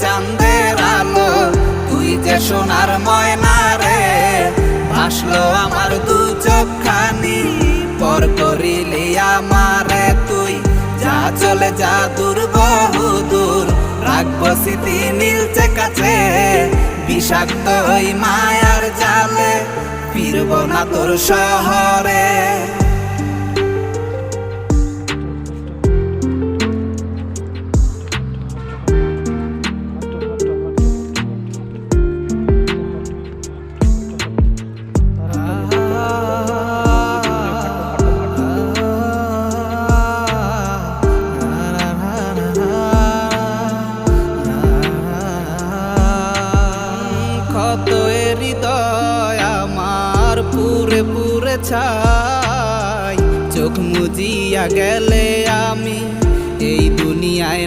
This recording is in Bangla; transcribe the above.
চাঁদের আলো, তুই যে সোনার ময়না রে। ভাসলো আমার দু চোখখানি, পর করিলি আমারে তুই। যা চলে যা দূর বহু দূর, রাখবো স্মৃতি নীলচে কাছে। বিষাক্ত ওই মায়ার জালে, ফিরব না তোর শহরে। কত হৃদয় আমার পুরে পুরে ছাই, চোখ মুজিয়া গেলে আমি এই দুনিয়ায়।